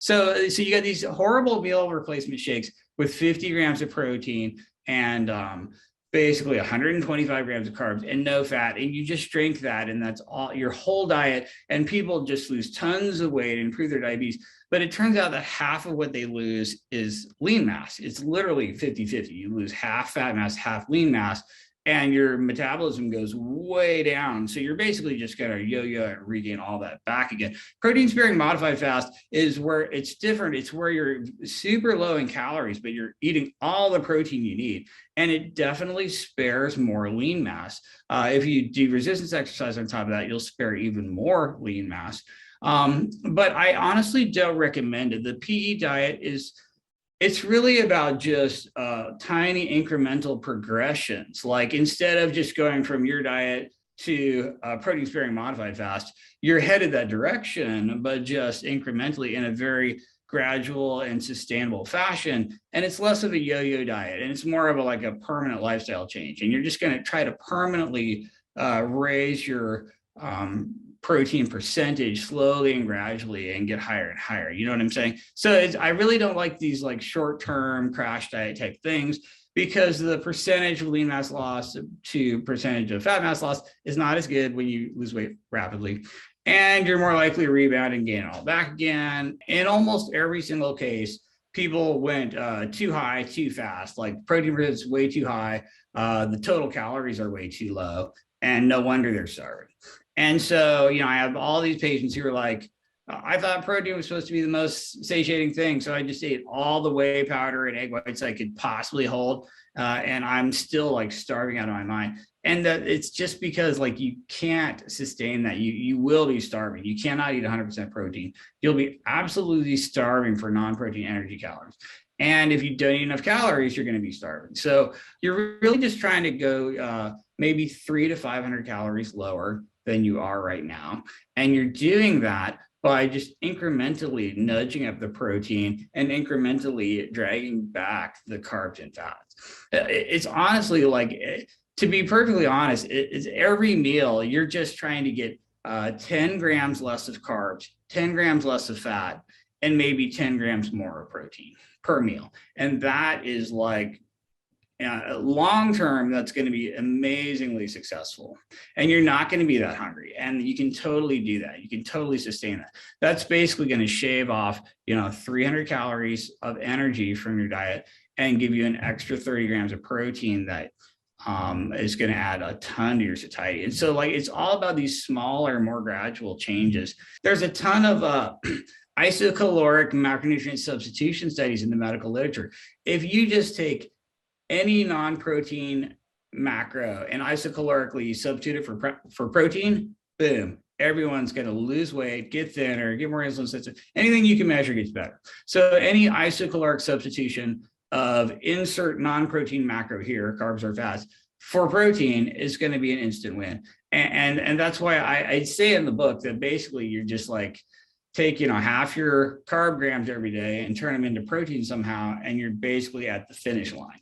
So you got these horrible meal replacement shakes with 50 grams of protein and basically 125 grams of carbs and no fat, and you just drink that, and that's all your whole diet, and people just lose tons of weight and improve their diabetes. But it turns out that half of what they lose is lean mass. It's literally 50-50. You lose half fat mass, half lean mass, and your metabolism goes way down. So you're basically just going to yo-yo and regain all that back again. Protein sparing modified fast is where it's different. It's where you're super low in calories, but you're eating all the protein you need. And it definitely spares more lean mass. If you do resistance exercise on top of that, you'll spare even more lean mass. But I honestly don't recommend it. The PE diet it's really about just tiny incremental progressions. Like instead of just going from your diet to protein sparing modified fast, you're headed that direction, but just incrementally in a very gradual and sustainable fashion. And it's less of a yo-yo diet, and it's more of a permanent lifestyle change. And you're just going to try to permanently raise your protein percentage slowly and gradually and get higher and higher. You know what I'm saying? So I really don't like these short-term crash diet type things, because the percentage of lean mass loss to percentage of fat mass loss is not as good when you lose weight rapidly. And you're more likely to rebound and gain it all back again. In almost every single case, people went too high, too fast. Like protein is way too high. The total calories are way too low, and no wonder they're starving. And so, I have all these patients who are like, I thought protein was supposed to be the most satiating thing, so I just ate all the whey powder and egg whites I could possibly hold, and I'm still starving out of my mind. And it's just because you can't sustain that. You will be starving. You cannot eat 100% protein. You'll be absolutely starving for non-protein energy calories. And if you don't eat enough calories, you're going to be starving. So you're really just trying to go maybe 300 to 500 calories lower than you are right now. And you're doing that by just incrementally nudging up the protein and incrementally dragging back the carbs and fats. It's honestly to be perfectly honest, it's every meal you're just trying to get 10 grams less of carbs, 10 grams less of fat, and maybe 10 grams more of protein per meal. And that is long term, that's going to be amazingly successful, and you're not going to be that hungry, and you can totally do that. You can totally sustain that. That's basically going to shave off 300 calories of energy from your diet and give you an extra 30 grams of protein that is going to add a ton to your satiety. And so it's all about these smaller, more gradual changes. There's a ton of isocaloric macronutrient substitution studies in the medical literature. If you just take any non-protein macro and isocalorically substitute it for protein, boom, everyone's going to lose weight, get thinner, get more insulin sensitive. Anything you can measure gets better. So any isocaloric substitution of insert non-protein macro here, carbs or fats, for protein is going to be an instant win. And that's why I say in the book that basically you're just take half your carb grams every day and turn them into protein somehow, and you're basically at the finish line.